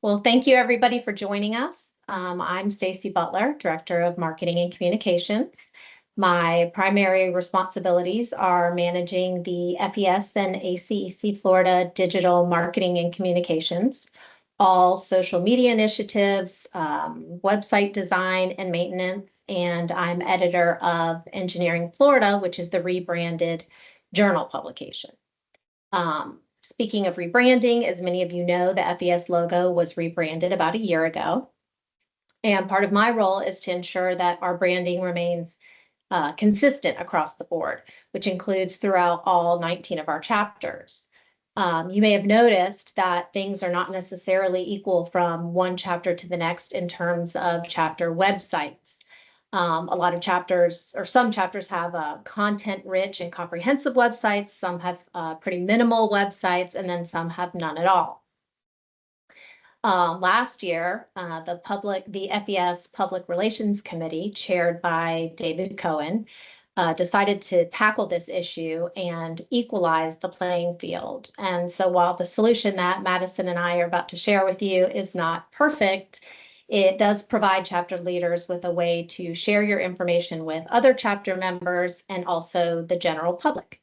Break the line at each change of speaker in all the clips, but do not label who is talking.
Well, thank you everybody for joining us. I'm Stacy Butler, Director of Marketing and Communications. My primary responsibilities are managing the FES and ACEC Florida digital marketing and communications, all social media initiatives, website design and maintenance, and I'm editor of Engineering Florida, which is the rebranded journal publication. Speaking of rebranding, as many of you know, the FES logo was rebranded about a year ago. And part of my role is to ensure that our branding remains consistent across the board, which includes throughout all 19 of our chapters. You may have noticed that things are not necessarily equal from one chapter to the next in terms of chapter websites. A lot of chapters, or some chapters, have content-rich and comprehensive websites. Some have pretty minimal websites, and then some have none at all. Last year, the FES Public Relations Committee, chaired by David Cohen, decided to tackle this issue and equalize the playing field. And so while the solution that Madison and I are about to share with you is not perfect, it does provide chapter leaders with a way to share your information with other chapter members and also the general public.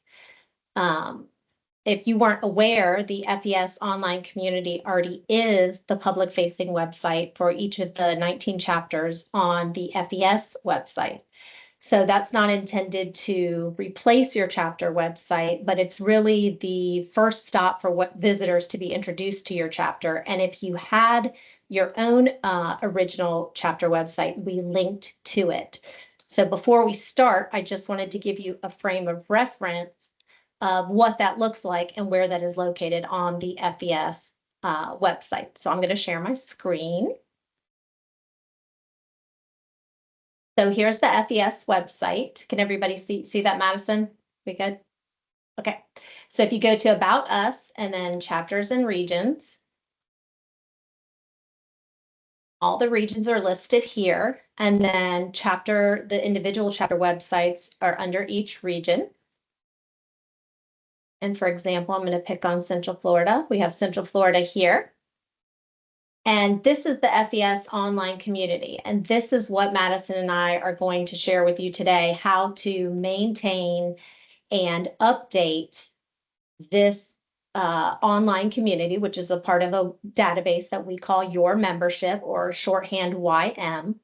If you weren't aware, the FES online community already is the public-facing website for each of the 19 chapters on the FES website. So that's not intended to replace your chapter website, but it's really the first stop for what visitors to be introduced to your chapter. And if you had your own original chapter website, we linked to it. So before we start, I just wanted to give you a frame of reference of what that looks like and where that is located on the FES website. So I'm going to share my screen. So here's the FES website. Can everybody see that, Madison? We good? Okay. So if you go to About Us and then Chapters and Regions, all the regions are listed here, and then the individual chapter websites are under each region. And for example, I'm going to pick on Central Florida. We have Central Florida here. And this is the FES online community. And this is what Madison and I are going to share with you today, how to maintain and update this online community, which is a part of a database that we call Your Membership, or shorthand YM.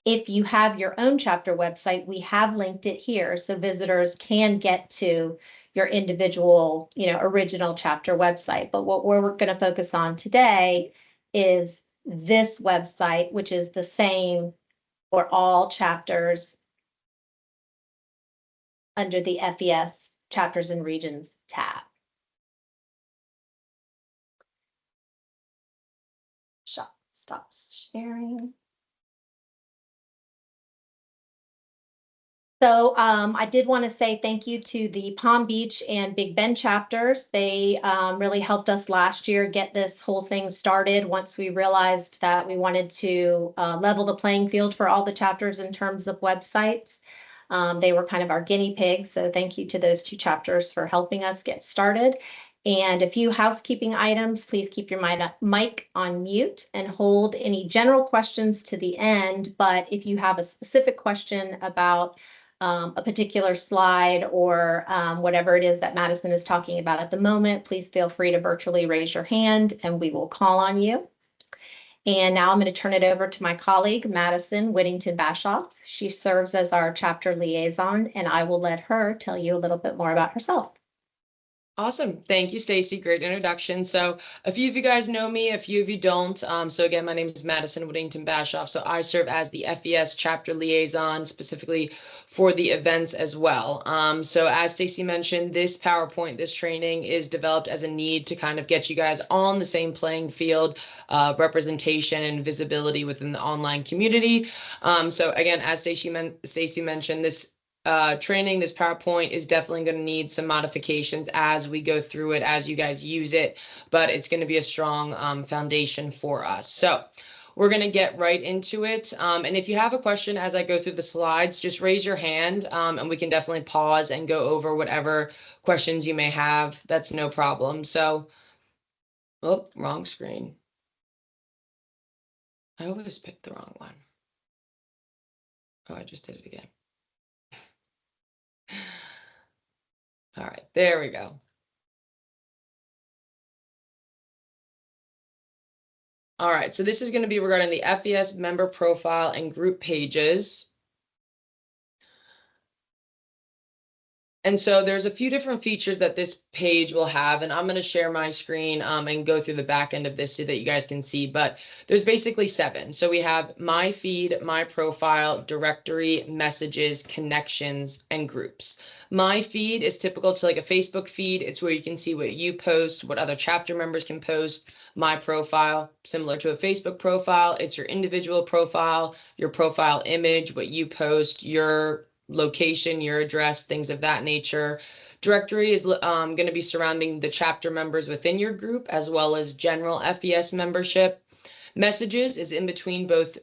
If you have your own chapter website, we have linked it here so visitors can get to your individual, original chapter website. But what we're going to focus on today is this website, which is the same for all chapters under the FES Chapters and Regions tab. Stop sharing. So I did want to say thank you to the Palm Beach and Big Bend chapters. They really helped us last year get this whole thing started once we realized that we wanted to level the playing field for all the chapters in terms of websites. They were kind of our guinea pigs, so thank you to those two chapters for helping us get started. And a few housekeeping items: please keep your mic on mute and hold any general questions to the end. But if you have a specific question about a particular slide or whatever it is that Madison is talking about at the moment, please feel free to virtually raise your hand and we will call on you. And now I'm going to turn it over to my colleague, Madison Whittington-Bashoff. She serves as our chapter liaison, and I will let her tell you a little bit more about herself.
Awesome. Thank you, Stacy. Great introduction. So a few of you guys know me, a few of you don't. So again, my name is Madison Whittington-Bashoff. So I serve as the FES chapter liaison, specifically for the events as well. So as Stacy mentioned, this PowerPoint, this training is developed as a need to kind of get you guys on the same playing field of representation and visibility within the online community. So again, as Stacy mentioned, this training, this PowerPoint is definitely going to need some modifications as we go through it, as you guys use it, but it's going to be a strong foundation for us. So we're going to get right into it. And if you have a question as I go through the slides, just raise your hand and we can definitely pause and go over whatever questions you may have. That's no problem. So, oh, wrong screen. I always picked the wrong one. Oh, I just did it again. All right, there we go. All right, so this is going to be regarding the FES member profile and group pages. And so there's a few different features that this page will have, and I'm going to share my screen and go through the back end of this so that you guys can see, but there's basically 7. So we have my feed, my profile, directory, messages, connections, and groups. My feed is typical to like a Facebook feed. It's where you can see what you post, what other chapter members can post. My profile, similar to a Facebook profile, it's your individual profile, your profile image, what you post, your location, your address, things of that nature. Directory is going to be surrounding the chapter members within your group, as well as general FES membership. Messages is in between both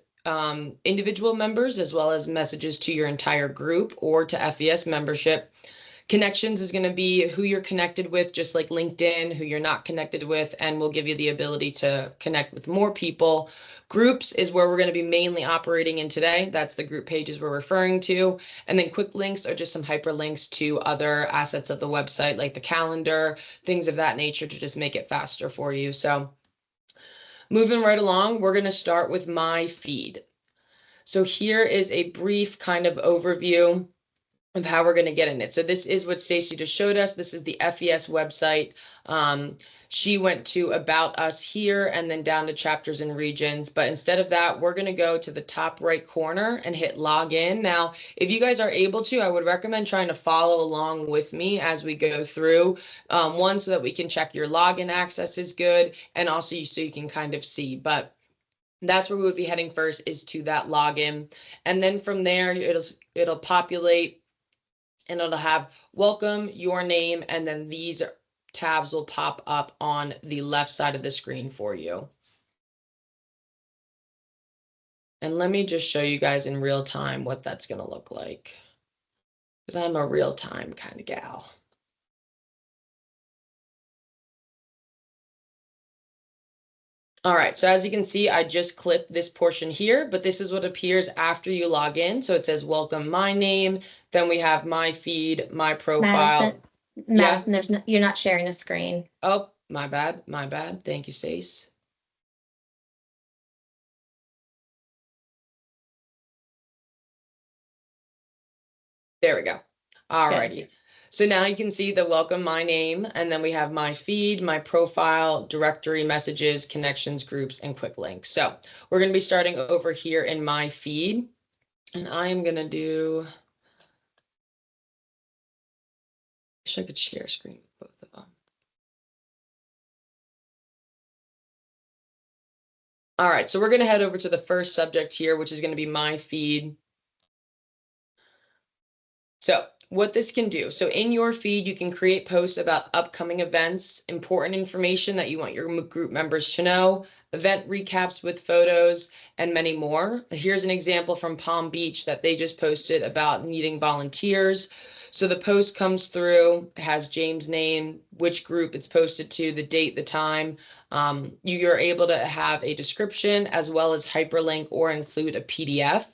individual members, as well as messages to your entire group or to FES membership. Connections is going to be who you're connected with, just like LinkedIn, who you're not connected with, and will give you the ability to connect with more people. Groups is where we're going to be mainly operating in today. That's the group pages we're referring to. And then quick links are just some hyperlinks to other assets of the website, like the calendar, things of that nature, to just make it faster for you. So moving right along, we're going to start with my feed. So here is a brief kind of overview of how we're going to get in it. So this is what Stacy just showed us. This is the FES website. She went to About Us here and then down to chapters and regions. But instead of that, we're going to go to the top right corner and hit login. Now, if you guys are able to, I would recommend trying to follow along with me as we go through. One, so that we can check your login access is good, and also so you can kind of see. But that's where we would be heading first, is to that login. And then from there, it'll populate, and it'll have welcome, your name, and then these tabs will pop up on the left side of the screen for you. And let me just show you guys in real time what that's going to look like, because I'm a real time kind of gal. All right, so as you can see, I just clipped this portion here, but this is what appears after you log in. So it says welcome, my name, then we have my feed, my profile.
Madison, there's no, you're not sharing a screen.
Oh, my bad, my bad. Thank you, Stace. There we go. All righty. So now you can see the welcome, my name, and then we have my feed, my profile, directory, messages, connections, groups, and quick links. So we're going to be starting over here in my feed, and I'm going to do, I wish I could share screen with both of them. All right, so we're going to head over to the first subject here, which is going to be my feed. So what this can do, so in your feed, you can create posts about upcoming events, important information that you want your group members to know, event recaps with photos, and many more. Here's an example from Palm Beach that they just posted about needing volunteers. So the post comes through, has James' name, which group it's posted to, the date, the time. You're able to have a description as well as hyperlink or include a PDF.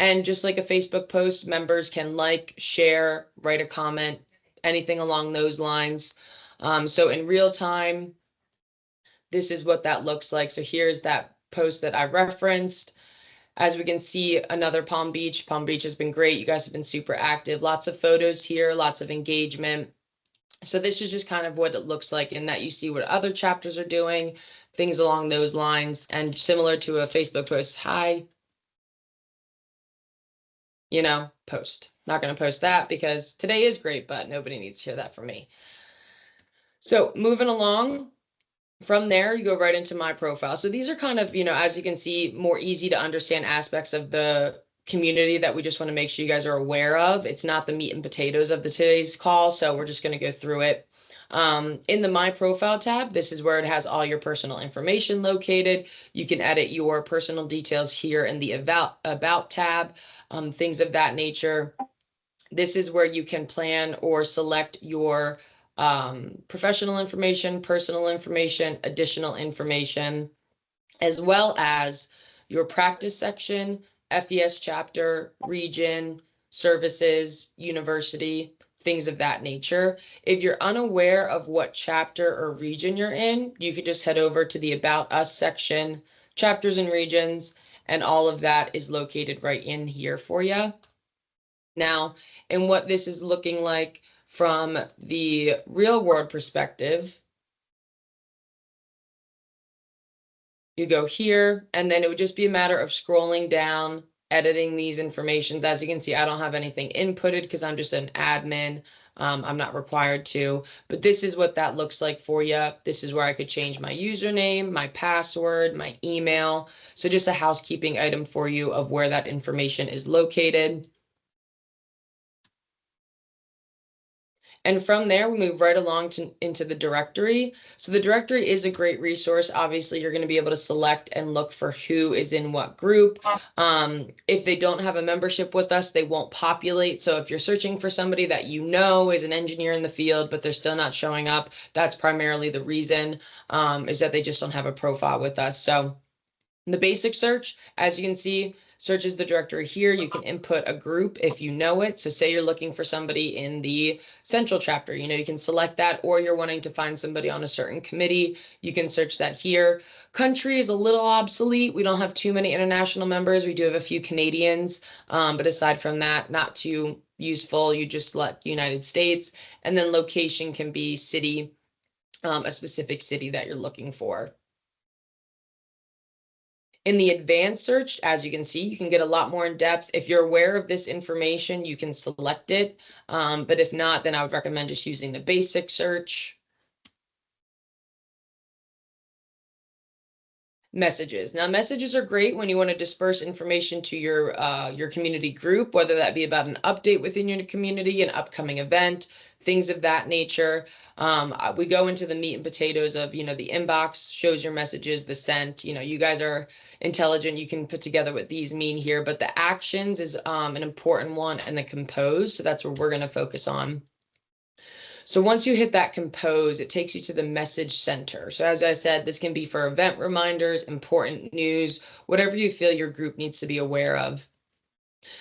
And just like a Facebook post, members can like, share, write a comment, anything along those lines. So in real time, this is what that looks like. So here's that post that I referenced. As we can see, another Palm Beach. Palm Beach has been great. You guys have been super active. Lots of photos here, lots of engagement. So this is just kind of what it looks like, in that you see what other chapters are doing, things along those lines. And similar to a Facebook post, hi, you know, post. Not going to post that because today is great, but nobody needs to hear that from me. So moving along from there, you go right into my profile. So these are kind of, you know, as you can see, more easy to understand aspects of the community that we just want to make sure you guys are aware of. It's not the meat and potatoes of today's call, so we're just going to go through it. In the My Profile tab, this is where it has all your personal information located. You can edit your personal details here in the About tab, things of that nature. This is where you can plan or select your professional information, personal information, additional information, as well as your practice section, FES chapter, region, services, university, things of that nature. If you're unaware of what chapter or region you're in, you could just head over to the About Us section, chapters and regions, and all of that is located right in here for you. Now, and what this is looking like from the real world perspective, you go here, and then it would just be a matter of scrolling down, editing these informations. As you can see, I don't have anything inputted because I'm just an admin. I'm not required to, but this is what that looks like for you. This is where I could change my username, my password, my email. So just a housekeeping item for you of where that information is located. And from there, we move right along into the directory. So the directory is a great resource. Obviously, you're going to be able to select and look for who is in what group. If they don't have a membership with us, they won't populate. So if you're searching for somebody that you know is an engineer in the field, but they're still not showing up, that's primarily the reason, is that they just don't have a profile with us. So the basic search, as you can see, searches the directory here. You can input a group if you know it. So say you're looking for somebody in the central chapter, you can select that, or you're wanting to find somebody on a certain committee, you can search that here. Country is a little obsolete. We don't have too many international members. We do have a few Canadians, but aside from that, not too useful. You just select United States, and then location can be city, a specific city that you're looking for. In the advanced search, as you can see, you can get a lot more in depth. If you're aware of this information, you can select it. But if not, then I would recommend just using the basic search. Messages. Now, messages are great when you want to disperse information to your community group, whether that be about an update within your community, an upcoming event, things of that nature. We go into the meat and potatoes of, the inbox shows your messages, the sent, you guys are intelligent. You can put together what these mean here, but the actions is an important one, and the compose. So that's where we're going to focus on. So once you hit that compose, it takes you to the message center. So as I said, this can be for event reminders, important news, whatever you feel your group needs to be aware of.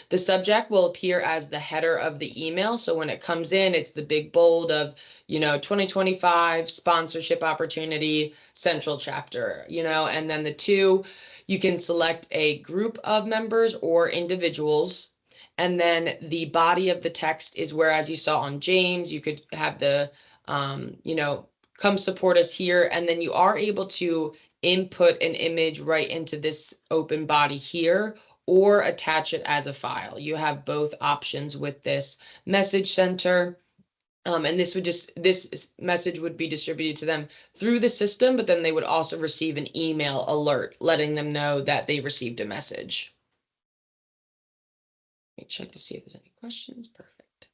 The subject will appear as the header of the email. So when it comes in, it's the big bold of, 2025 sponsorship opportunity, central chapter, and then the two, you can select a group of members or individuals. And then the body of the text is where, as you saw on James, you could have the, come support us here. And then you are able to input an image right into this open body here, or attach it as a file. You have both options with this message center. And this message would be distributed to them through the system, but then they would also receive an email alert letting them know that they received a message. Let me check to see if there's any questions. Perfect.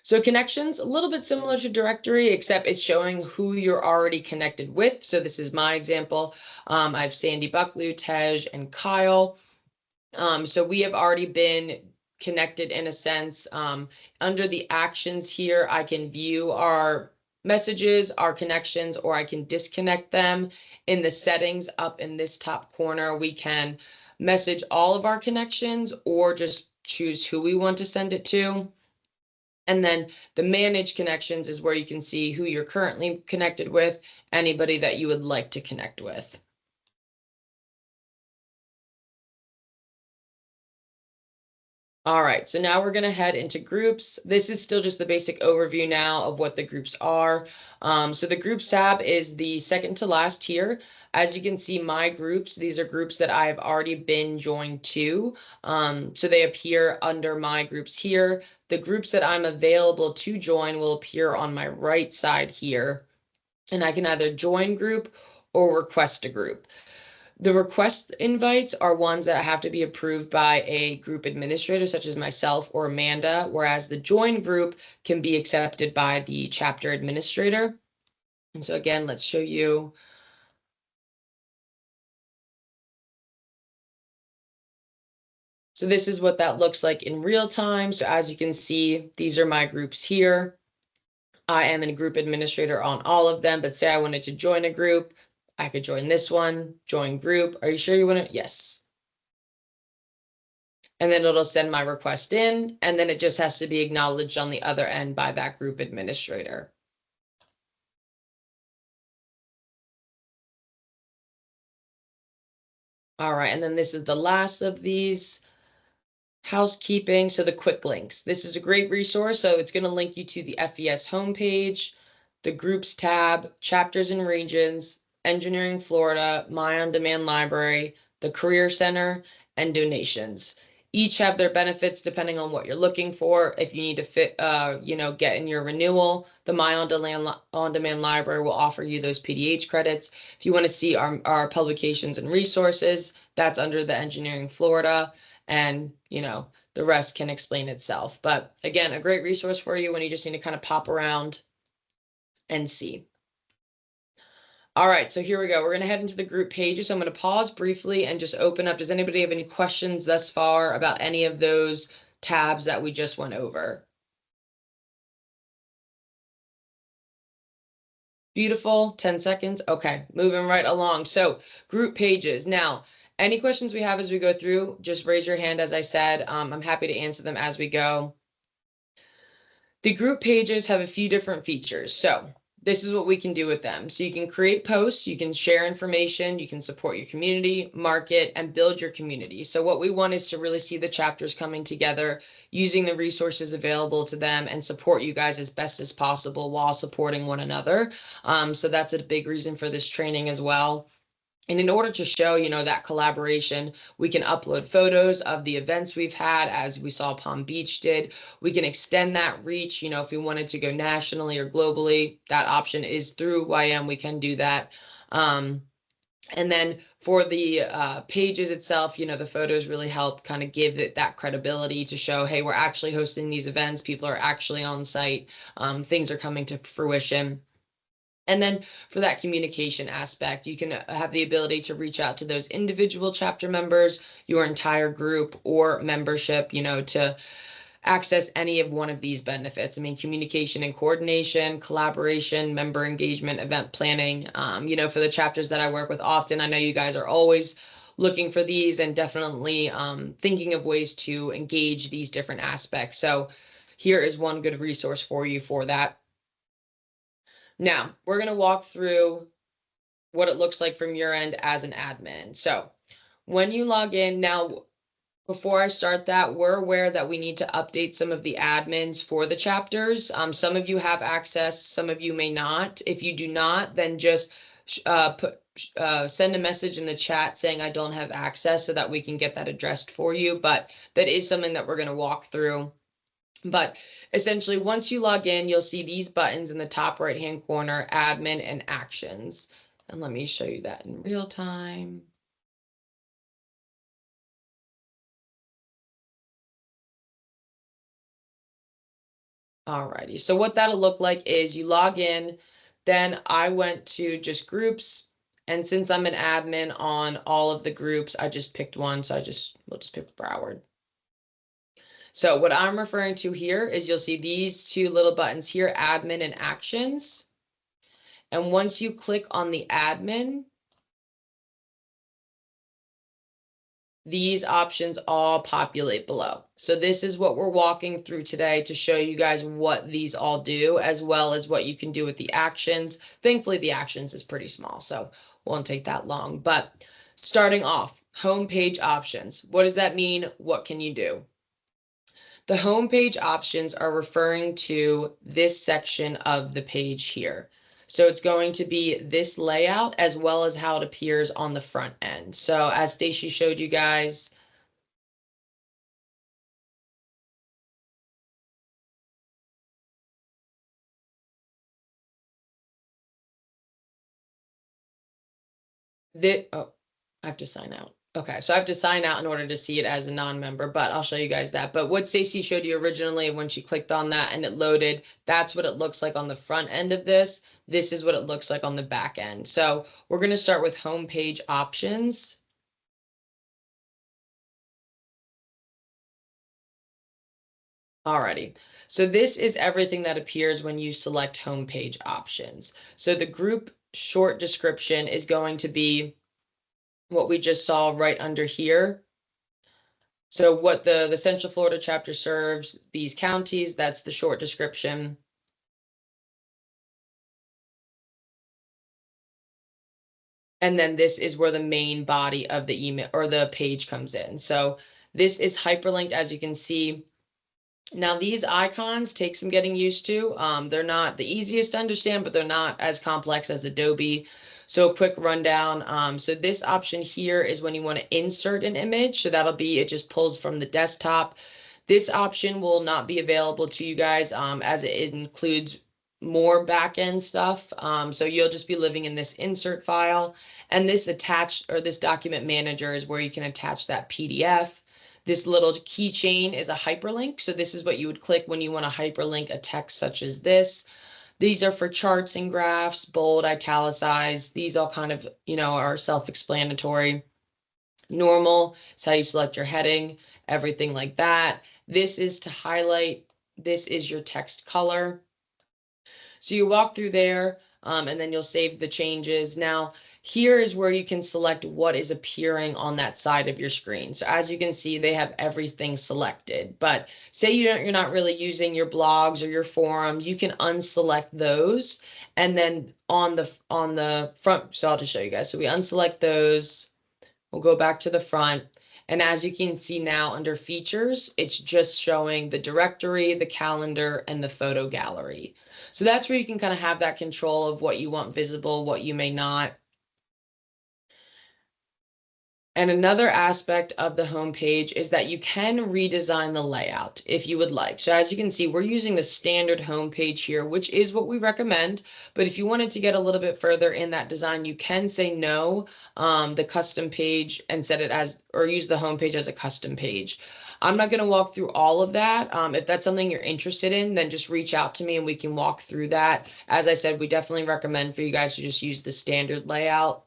So connections, a little bit similar to directory, except it's showing who you're already connected with. So this is my example. I have Sandy Bucklew, Tej, and Kyle. So we have already been connected in a sense. Under the actions here, I can view our messages, our connections, or I can disconnect them. In the settings up in this top corner, we can message all of our connections or just choose who we want to send it to. And then the manage connections is where you can see who you're currently connected with, anybody that you would like to connect with. All right, so now we're going to head into groups. This is still just the basic overview now of what the groups are. So the groups tab is the second to last here. As you can see, my groups, these are groups that I've already been joined to. So they appear under my groups here. The groups that I'm available to join will appear on my right side here. And I can either join group or request a group. The request invites are ones that have to be approved by a group administrator, such as myself or Amanda, whereas the join group can be accepted by the chapter administrator. And so again, let's show you. So this is what that looks like in real time. So as you can see, these are my groups here. I am a group administrator on all of them, but say I wanted to join a group, I could join this one, join group. Are you sure you want to? Yes. And then it'll send my request in, and then it just has to be acknowledged on the other end by that group administrator. All right, and then this is the last of these. Housekeeping, so the quick links. This is a great resource. So it's going to link you to the FES homepage, the groups tab, chapters and regions, Engineering Florida, My On Demand Library, the Career Center, and donations. Each have their benefits depending on what you're looking for. If you need to get in your renewal, the My On Demand Library will offer you those PDH credits. If you want to see our publications and resources, that's under the Engineering Florida. And, the rest can explain itself. But again, a great resource for you when you just need to kind of pop around and see. All right, so here we go. We're going to head into the group pages. So I'm going to pause briefly and just open up. Does anybody have any questions thus far about any of those tabs that we just went over? Beautiful, 10 seconds. Okay, moving right along. So group pages. Now, any questions we have as we go through, just raise your hand. As I said, I'm happy to answer them as we go. The group pages have a few different features. So this is what we can do with them. So you can create posts, you can share information, you can support your community, market, and build your community. So what we want is to really see the chapters coming together, using the resources available to them, and support you guys as best as possible while supporting one another. So that's a big reason for this training as well. And in order to show, that collaboration, we can upload photos of the events we've had, as we saw Palm Beach did. We can extend that reach, if we wanted to go nationally or globally, that option is through YM. We can do that. And then for the pages itself, the photos really help kind of give it that credibility to show, hey, we're actually hosting these events. People are actually on site. Things are coming to fruition. And then for that communication aspect, you can have the ability to reach out to those individual chapter members, your entire group or membership, to access any of one of these benefits. I mean, communication and coordination, collaboration, member engagement, event planning. For the chapters that I work with often, I know you guys are always looking for these and definitely thinking of ways to engage these different aspects. So here is one good resource for you for that. Now, we're going to walk through what it looks like from your end as an admin. So when you log in, now, before I start that, we're aware that we need to update some of the admins for the chapters. Some of you have access, some of you may not. If you do not, then just send a message in the chat saying I don't have access so that we can get that addressed for you. But that is something that we're going to walk through. But essentially, once you log in, you'll see these buttons in the top right-hand corner, admin and actions. And let me show you that in real time. Alrighty, so what that'll look like is you log in, then I went to just groups. And since I'm an admin on all of the groups, I just picked one. So we'll just pick Broward. So what I'm referring to here is you'll see these two little buttons here, admin and actions. And once you click on the admin, these options all populate below. So this is what we're walking through today to show you guys what these all do, as well as what you can do with the actions. Thankfully, the actions is pretty small, so won't take that long. But starting off, homepage options. What does that mean? What can you do? The homepage options are referring to this section of the page here. So it's going to be this layout as well as how it appears on the front end. So as Stacy showed you guys, I have to sign out. Okay, so I have to sign out in order to see it as a non-member, but I'll show you guys that. But what Stacey showed you originally when she clicked on that and it loaded, that's what it looks like on the front end of this. This is what it looks like on the back end. So we're going to start with homepage options. Alrighty, so this is everything that appears when you select homepage options. So the group short description is going to be what we just saw right under here. So what the Central Florida chapter serves these counties, that's the short description. And then this is where the main body of the email or the page comes in. So this is hyperlinked, as you can see. Now these icons take some getting used to. They're not the easiest to understand, but they're not as complex as Adobe. So quick rundown. So this option here is when you want to insert an image. So that'll be, it just pulls from the desktop. This option will not be available to you guys as it includes more back-end stuff. So you'll just be living in this insert file, and this attached or this document manager is where you can attach that PDF. This little keychain is a hyperlink. So this is what you would click when you want to hyperlink a text such as this. These are for charts and graphs, bold, italicized. These all kind of, are self-explanatory. Normal is how you select your heading, everything like that. This is to highlight. This is your text color. So you walk through there and then you'll save the changes. Now, here is where you can select what is appearing on that side of your screen. So as you can see, they have everything selected. But say you're not really using your blogs or your forums, you can unselect those. And then on the front, so I'll just show you guys. So we unselect those. We'll go back to the front. And as you can see now under features, it's just showing the directory, the calendar, and the photo gallery. So that's where you can kind of have that control of what you want visible, what you may not. And another aspect of the homepage is that you can redesign the layout if you would like. So as you can see, we're using the standard homepage here, which is what we recommend. But if you wanted to get a little bit further in that design, you can say no, the custom page, and set it as, or use the homepage as a custom page. I'm not going to walk through all of that. If that's something you're interested in, then just reach out to me and we can walk through that. As I said, we definitely recommend for you guys to just use the standard layout.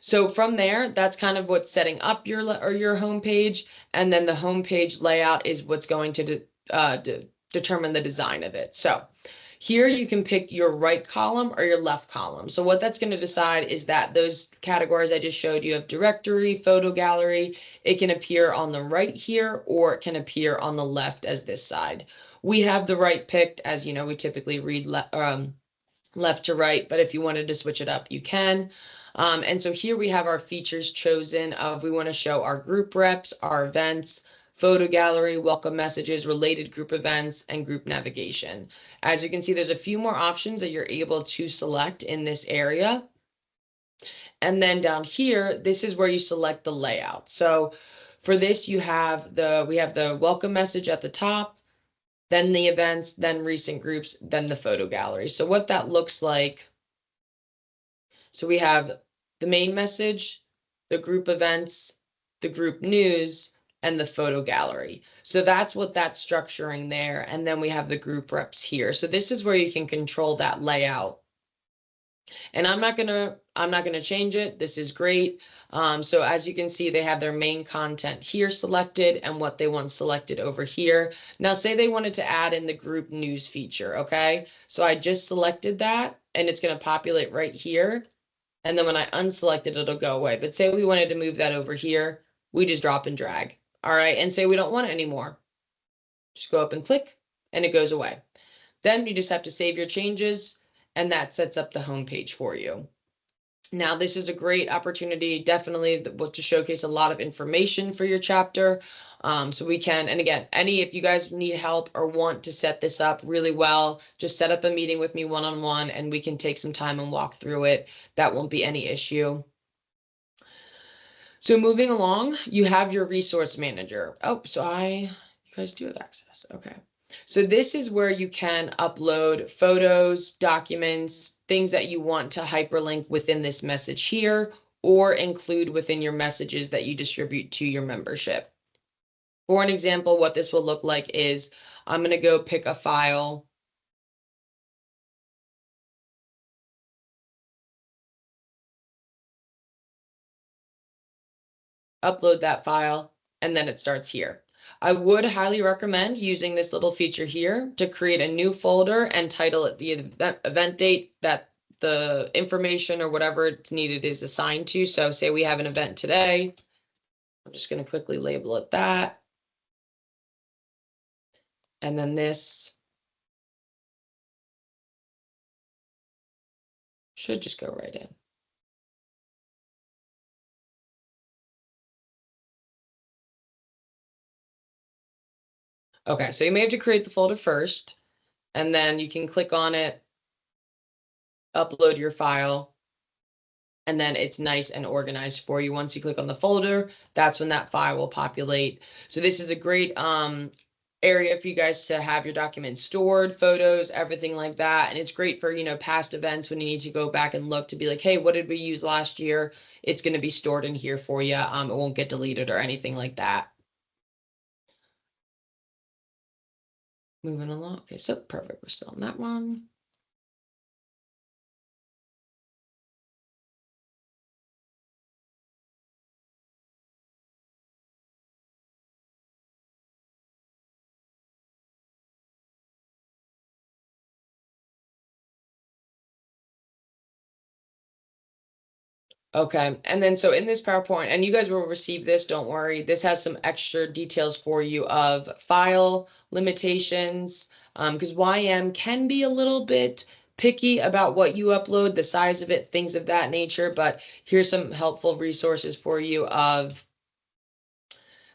So from there, that's kind of what's setting up your homepage, and then the homepage layout is what's going to determine the design of it. So here you can pick your right column or your left column. So what that's going to decide is that those categories I just showed you of directory, photo gallery, it can appear on the right here, or it can appear on the left as this side. We have the right picked, as you know, we typically read left to right, but if you wanted to switch it up, you can. And so here we have our features chosen of, we want to show our group reps, our events, photo gallery, welcome messages, related group events, and group navigation. As you can see, there's a few more options that you're able to select in this area. And then down here, this is where you select the layout. So for this, we have the welcome message at the top, then the events, then recent groups, then the photo gallery. So what that looks like, so we have the main message, the group events, the group news, and the photo gallery. So that's what that's structuring there. And then we have the group reps here. So this is where you can control that layout. And I'm not gonna change it. This is great. So as you can see, they have their main content here selected and what they want selected over here. Now say they wanted to add in the group news feature, okay? So I just selected that and it's gonna populate right here. And then when I unselect it, it'll go away. But say we wanted to move that over here, we just drop and drag. All right, and say we don't want it anymore. Just go up and click and it goes away. Then you just have to save your changes and that sets up the home page for you. Now, this is a great opportunity, definitely to showcase a lot of information for your chapter. So we can, and again, if you guys need help or want to set this up really well, just set up a meeting with me one-on-one and we can take some time and walk through it. That won't be any issue. So moving along, you have your resource manager. Oh, so you guys do have access. Okay. So this is where you can upload photos, documents, things that you want to hyperlink within this message here, or include within your messages that you distribute to your membership. For an example, what this will look like is I'm going to go pick a file. Upload that file, and then it starts here. I would highly recommend using this little feature here to create a new folder and title it the event date that the information or whatever it's needed is assigned to. So say we have an event today. I'm just going to quickly label it that. And then this should just go right in. Okay, so you may have to create the folder first, and then you can click on it, upload your file, and then it's nice and organized for you. Once you click on the folder, that's when that file will populate. So this is a great area for you guys to have your documents stored, photos, everything like that. And it's great for, past events when you need to go back and look to be like, hey, what did we use last year? It's going to be stored in here for you. It won't get deleted or anything like that. Moving along. Okay, so perfect. We're still on that one. Okay, and then so in this PowerPoint, and you guys will receive this, don't worry, this has some extra details for you of file limitations, because YM can be a little bit picky about what you upload, the size of it, things of that nature, but here's some helpful resources for you of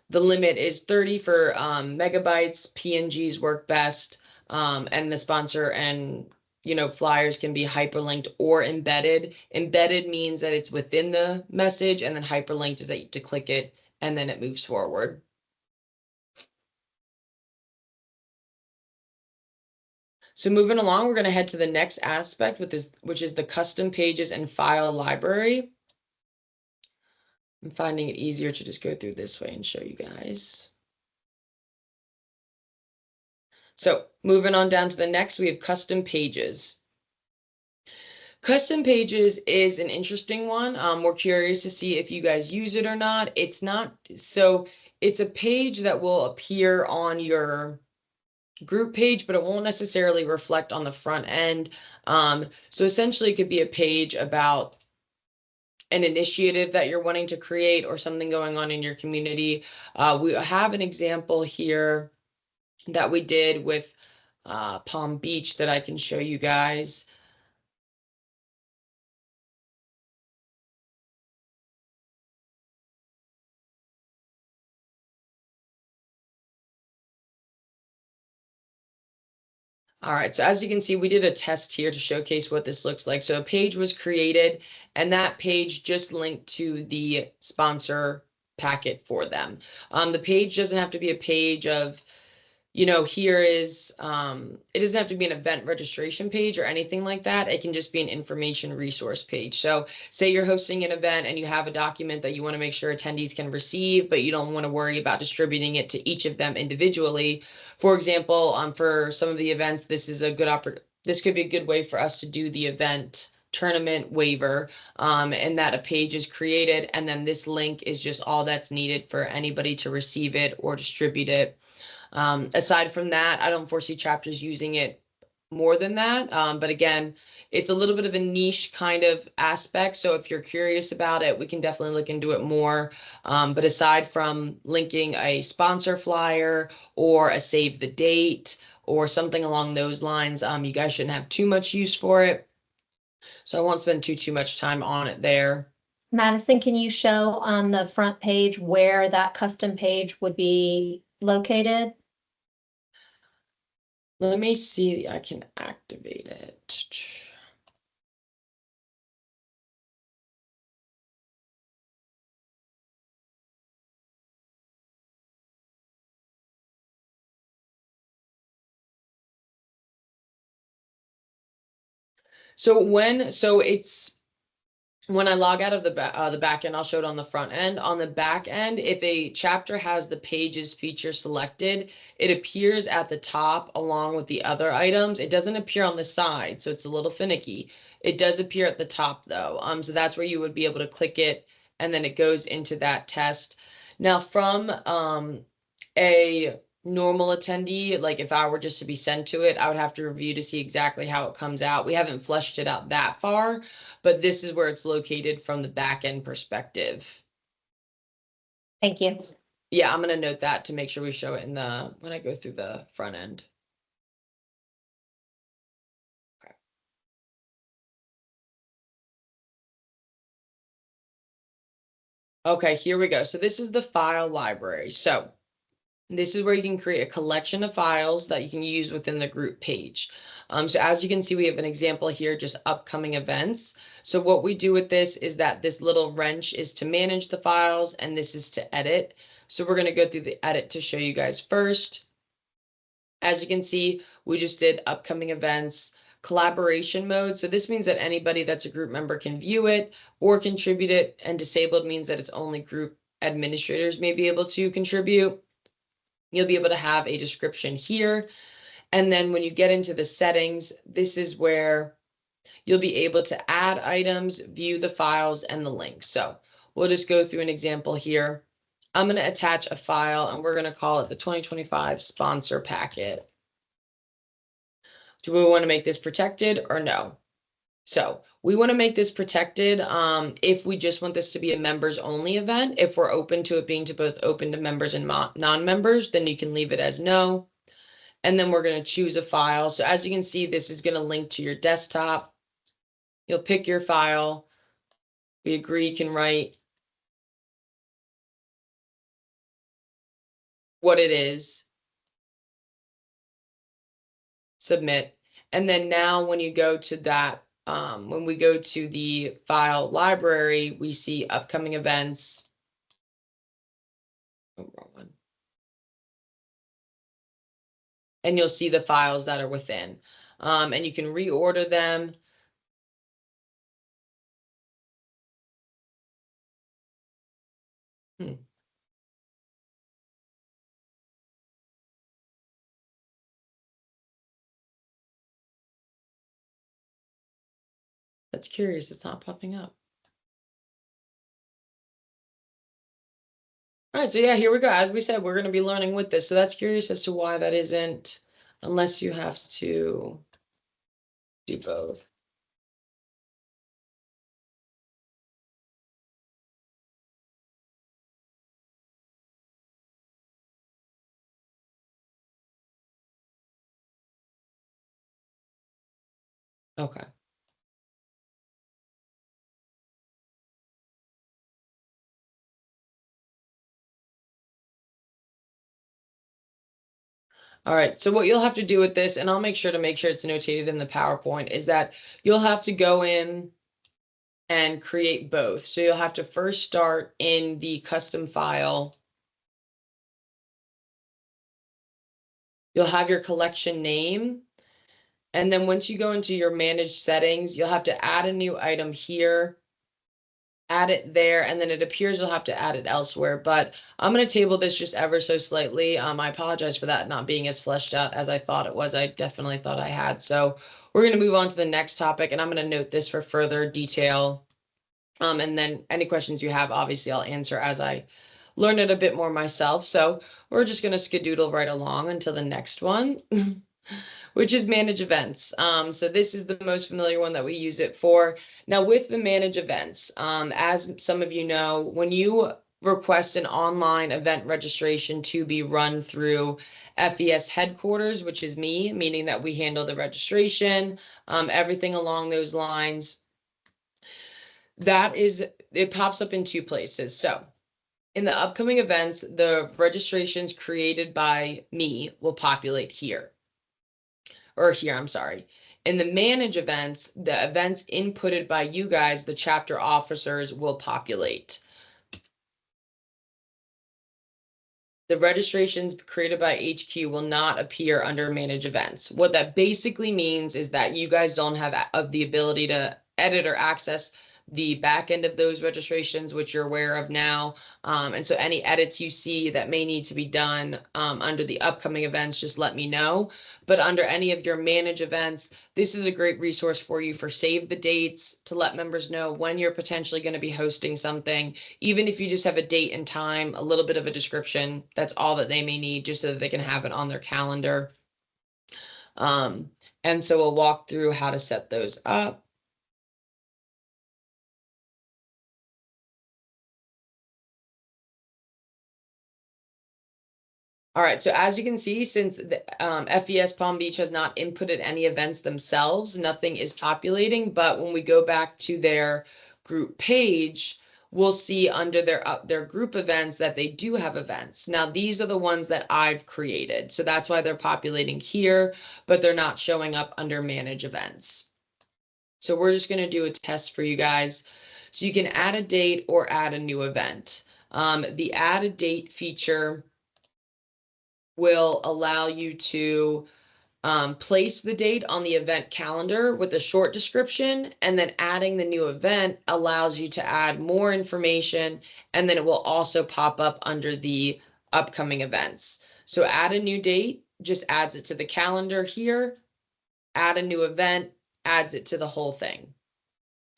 the limit is 30 for megabytes, PNGs work best, and the sponsor and flyers can be hyperlinked or embedded. Embedded means that it's within the message, and then hyperlinked is that you have to click it and then it moves forward. So moving along, we're going to head to the next aspect, which is the custom pages and file library. I'm finding it easier to just go through this way and show you guys. So moving on down to the next, we have custom pages. Custom pages is an interesting one. We're curious to see if you guys use it or not. It's not, so it's a page that will appear on your group page, but it won't necessarily reflect on the front end. So essentially it could be a page about an initiative that you're wanting to create or something going on in your community. We have an example here that we did with Palm Beach that I can show you guys. All right, so as you can see, we did a test here to showcase what this looks like. So a page was created, and that page just linked to the sponsor packet for them. The page doesn't have to be a page of, here is, it doesn't have to be an event registration page or anything like that. It can just be an information resource page. So say you're hosting an event and you have a document that you want to make sure attendees can receive, but you don't want to worry about distributing it to each of them individually. For example, for some of the events, this is a good this could be a good way for us to do the event tournament waiver, and that a page is created, and then this link is just all that's needed for anybody to receive it or distribute it. Aside from that, I don't foresee chapters using it more than that. But again, it's a little bit of a niche kind of aspect. So if you're curious about it, we can definitely look into it more. But aside from linking a sponsor flyer or a save the date or something along those lines, you guys shouldn't have too much use for it. So I won't spend too much time on it there.
Madison, can you show on the front page where that custom page would be located?
Let me see, I can activate it. So it's when I log out of the back end, I'll show it on the front end. On the back end, if a chapter has the pages feature selected, it appears at the top along with the other items. It doesn't appear on the side, so it's a little finicky. It does appear at the top though. So that's where you would be able to click it, and then it goes into that test. Now from a normal attendee, like if I were just to be sent to it, I would have to review to see exactly how it comes out. We haven't fleshed it out that far, but this is where it's located from the back end perspective.
Thank you.
Yeah, I'm going to note that to make sure we show it in when I go through the front end. Okay, here we go. So this is the file library. So this is where you can create a collection of files that you can use within the group page. So as you can see, we have an example here, just upcoming events. So what we do with this is that this little wrench is to manage the files and this is to edit. So we're going to go through the edit to show you guys first. As you can see, we just did upcoming events, collaboration mode. So this means that anybody that's a group member can view it or contribute it, and disabled means that it's only group administrators may be able to contribute. You'll be able to have a description here. And then when you get into the settings, this is where you'll be able to add items, view the files, and the links. So we'll just go through an example here. I'm going to attach a file and we're going to call it the 2025 sponsor packet. Do we want to make this protected or no? So we want to make this protected if we just want this to be a members only event. If we're open to it being to both open to members and non-members, then you can leave it as no. And then we're going to choose a file. So as you can see, this is going to link to your desktop. You'll pick your file. We agree, you can write what it is, submit. And then now when you go to that, when we go to the file library, we see upcoming events. Oh, wrong one. And you'll see the files that are within. And you can reorder them. That's curious, it's not popping up. All right, so yeah, here we go. As we said, we're going to be learning with this. So that's curious as to why that isn't, unless you have to do both. Okay. All right, so what you'll have to do with this, and I'll make sure it's notated in the PowerPoint, is that you'll have to go in and create both. So you'll have to first start in the custom file. You'll have your collection name. And then once you go into your managed settings, you'll have to add a new item here, add it there, and then it appears you'll have to add it elsewhere. But I'm going to table this just ever so slightly. I apologize for that not being as fleshed out as I thought it was. I definitely thought I had. So we're going to move on to the next topic, and I'm going to note this for further detail. And then any questions you have, obviously, I'll answer as I learn it a bit more myself. So we're just going to skedoodle right along until the next one. Which is manage events. So this is the most familiar one that we use it for. Now with the manage events, as some of you know, when you request an online event registration to be run through FES headquarters, which is me, meaning that we handle the registration, everything along those lines, it pops up in two places. So in the upcoming events, the registrations created by me will populate here. Or here, I'm sorry. In the manage events, the events inputted by you guys, the chapter officers, will populate. The registrations created by HQ will not appear under manage events. What that basically means is that you guys don't have the ability to edit or access the back end of those registrations, which you're aware of now. And so any edits you see that may need to be done under the upcoming events, just let me know. But under any of your manage events, this is a great resource for you for save the dates, to let members know when you're potentially going to be hosting something. Even if you just have a date and time, a little bit of a description, that's all that they may need, just so that they can have it on their calendar. And so we'll walk through how to set those up. All right, so as you can see, since the FES Palm Beach has not inputted any events themselves, nothing is populating. But when we go back to their group page, we'll see under their group events that they do have events. Now, these are the ones that I've created. So that's why they're populating here, but they're not showing up under manage events. So we're just going to do a test for you guys. So you can add a date or add a new event. The add a date feature will allow you to place the date on the event calendar with a short description, and then adding the new event allows you to add more information, and then it will also pop up under the upcoming events. So add a new date just adds it to the calendar here, add a new event adds it to the whole thing,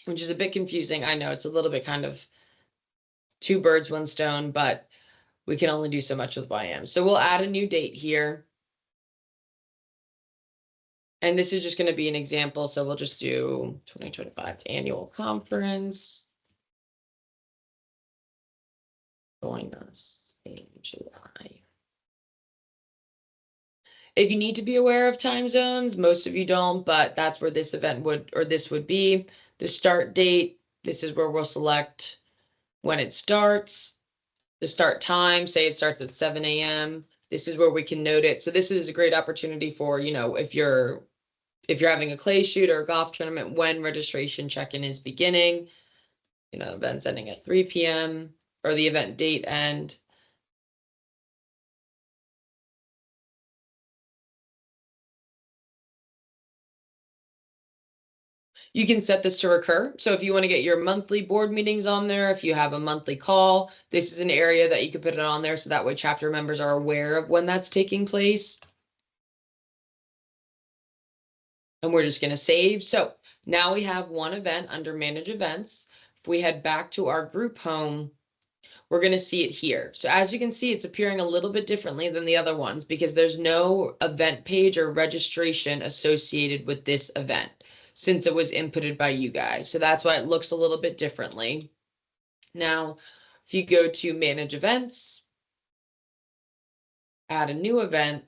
which is a bit confusing. I know it's a little bit kind of two birds, one stone, but we can only do so much with YM. So we'll add a new date here. And this is just going to be an example. So we'll just do 2025 annual conference. Join us in July. If you need to be aware of time zones, most of you don't, but that's where this event would, or this would be. The start date, this is where we'll select when it starts. The start time, say it starts at 7 a.m. This is where we can note it. So this is a great opportunity for, if you're having a clay shoot or a golf tournament, when registration check-in is beginning, events ending at 3 p.m. or the event date end. You can set this to recur. So if you want to get your monthly board meetings on there, if you have a monthly call, this is an area that you could put it on there. So that way chapter members are aware of when that's taking place. And we're just going to save. So now we have one event under manage events. If we head back to our group home, we're going to see it here. So as you can see, it's appearing a little bit differently than the other ones because there's no event page or registration associated with this event since it was inputted by you guys. So that's why it looks a little bit differently. Now, if you go to manage events, add a new event,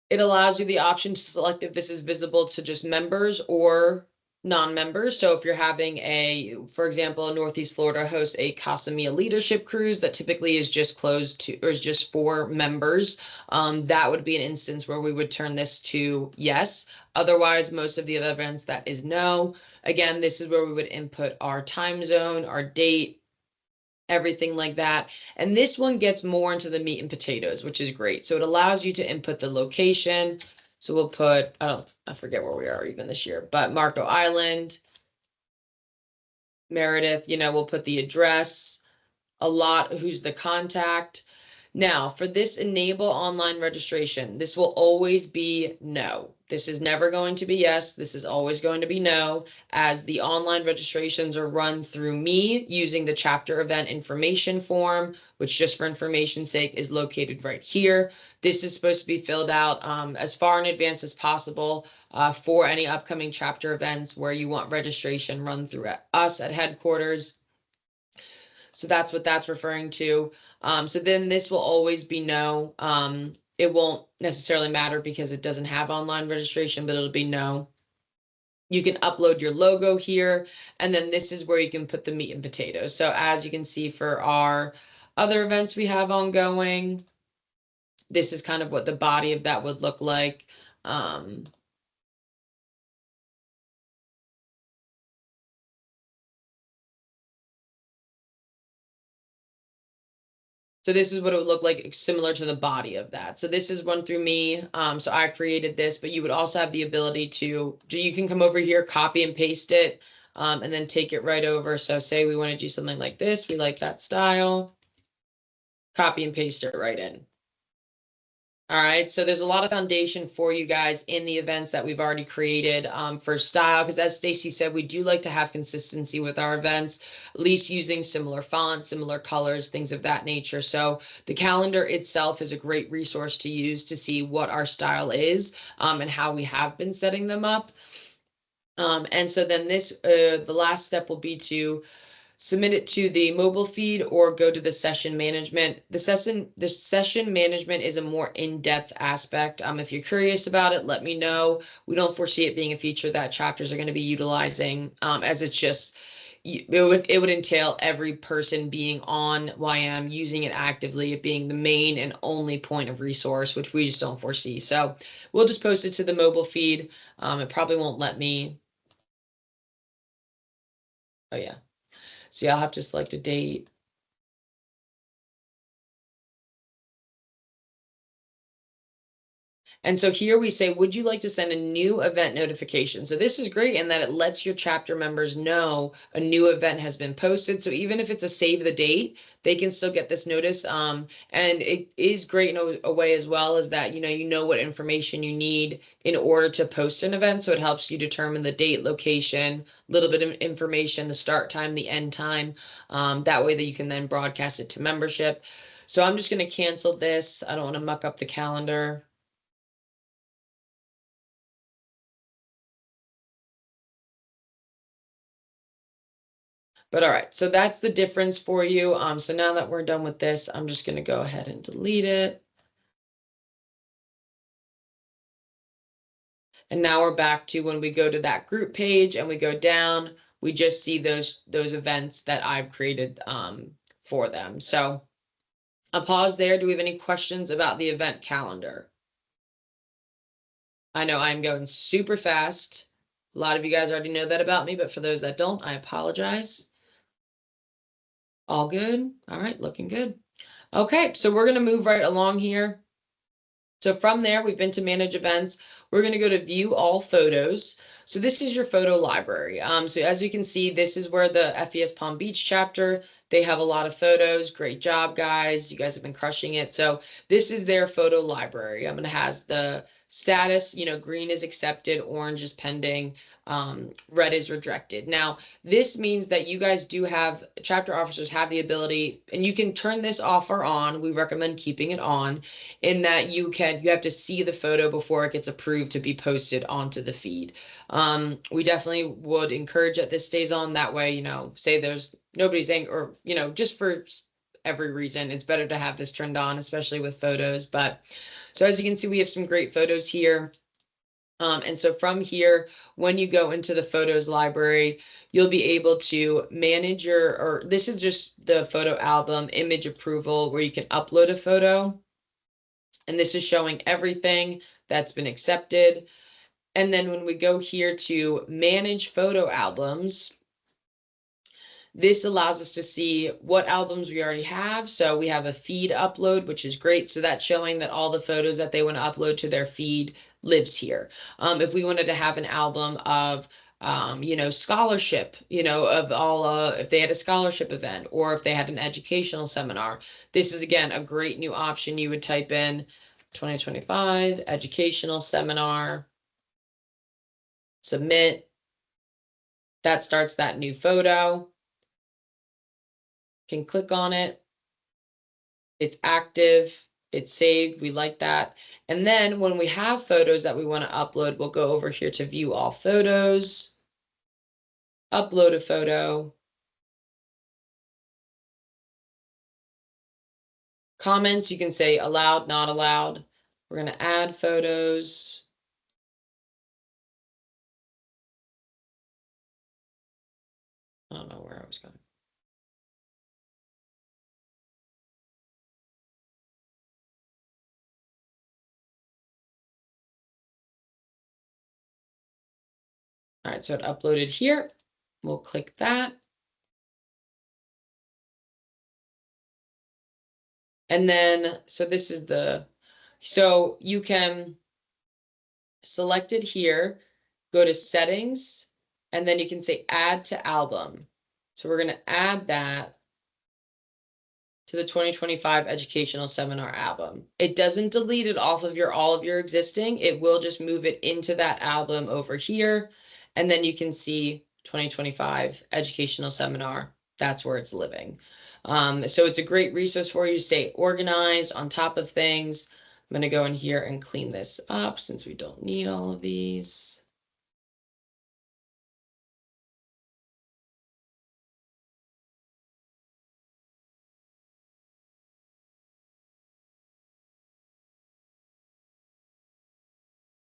it allows you the option to select if this is visible to just members or non-members. So if you're having for example, Northeast Florida hosts a Casa Mia leadership cruise that typically is just closed to, or is just for members, that would be an instance where we would turn this to yes. Otherwise, most of the other events, that is no. Again, this is where we would input our time zone, our date, everything like that. And this one gets more into the meat and potatoes, which is great. So it allows you to input the location. So we'll put, I forget where we are even this year, but Marco Island, Meredith, we'll put the address, who's the contact. Now, for this enable online registration, this will always be no. This is never going to be yes. This is always going to be no, as the online registrations are run through me using the chapter event information form, which just for information's sake is located right here. This is supposed to be filled out as far in advance as possible for any upcoming chapter events where you want registration run through us at headquarters. So that's what that's referring to. So then this will always be no. It won't necessarily matter because it doesn't have online registration, but it'll be no. You can upload your logo here, and then this is where you can put the meat and potatoes. So as you can see for our other events we have ongoing, this is kind of what the body of that would look like. So this is what it would look like, similar to the body of that. So this is one through me. So I created this, but you would also have the ability to, you can come over here, copy and paste it, and then take it right over. So say we want to do something like this, we like that style, copy and paste it right in. All right, so there's a lot of foundation for you guys in the events that we've already created for style, because as Stacy said, we do like to have consistency with our events, at least using similar fonts, similar colors, things of that nature. So the calendar itself is a great resource to use to see what our style is and how we have been setting them up. And so then the last step will be to submit it to the mobile feed or go to the session management. The session management is a more in-depth aspect. If you're curious about it, let me know. We don't foresee it being a feature that chapters are going to be utilizing, as it's just it would entail every person being on YM, using it actively, it being the main and only point of resource, which we just don't foresee. So we'll just post it to the mobile feed. It probably won't let me. Oh yeah. So I'll have to select a date. And so here we say, would you like to send a new event notification? So this is great in that it lets your chapter members know a new event has been posted. So even if it's a save the date, they can still get this notice. And it is great in a way as well, as that, you know what information you need in order to post an event. So it helps you determine the date, location, a little bit of information, the start time, the end time. That way that you can then broadcast it to membership. So I'm just going to cancel this. I don't want to muck up the calendar. But all right, so that's the difference for you. So now that we're done with this, I'm just going to go ahead and delete it. And now we're back to when we go to that group page and we go down, we just see those events that I've created for them. So I'll pause there. Do we have any questions about the event calendar? I know I'm going super fast. A lot of you guys already know that about me, but for those that don't, I apologize. All good? All right, looking good. Okay, so we're going to move right along here. So from there, we've been to manage events. We're going to go to view all photos. So this is your photo library. So as you can see, this is where the FES Palm Beach chapter, they have a lot of photos. Great job, guys. You guys have been crushing it. So this is their photo library. It has the status, green is accepted, orange is pending, red is rejected. Now, this means that you guys do have, chapter officers have the ability, and you can turn this off or on. We recommend keeping it on, in that you have to see the photo before it gets approved to be posted onto the feed. We definitely would encourage that this stays on. That way, say there's nobody's angry, or, just for every reason, it's better to have this turned on, especially with photos. But so as you can see, we have some great photos here. And so from here, when you go into the photos library, you'll be able to manage or this is just the photo album image approval, where you can upload a photo. And this is showing everything that's been accepted. And then when we go here to manage photo albums, this allows us to see what albums we already have. So we have a feed upload, which is great. So that's showing that all the photos that they want to upload to their feed lives here. If we wanted to have an album of scholarship, of all, if they had a scholarship event, or if they had an educational seminar, this is, again, a great new option. You would type in 2025 educational seminar, submit. That starts that new photo. Can click on it. It's active. It's saved. We like that. And then when we have photos that we want to upload, we'll go over here to view all photos, upload a photo. Comments, you can say allowed, not allowed. We're going to add photos. I don't know where I was going. All right, so it uploaded here. We'll click that. And then, so you can select it here, go to settings, and then you can say add to album. So we're going to add that to the 2025 educational seminar album. It doesn't delete it off of all of your existing. It will just move it into that album over here. And then you can see 2025 educational seminar. That's where it's living. So it's a great resource for you to stay organized on top of things. I'm going to go in here and clean this up since we don't need all of these.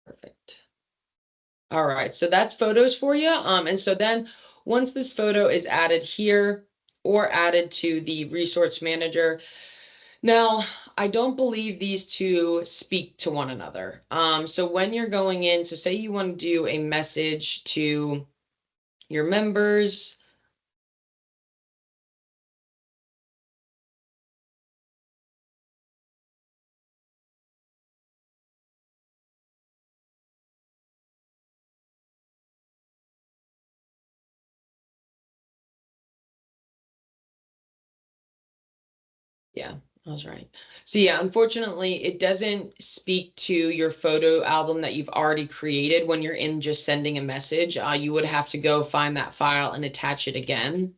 Perfect. All right, so that's photos for you. And so then once this photo is added here or added to the resource manager, now I don't believe these two speak to one another. So when you're going in, so say you want to do a message to your members. Yeah, I was right. So yeah, unfortunately, it doesn't speak to your photo album that you've already created when you're in just sending a message. You would have to go find that file and attach it again.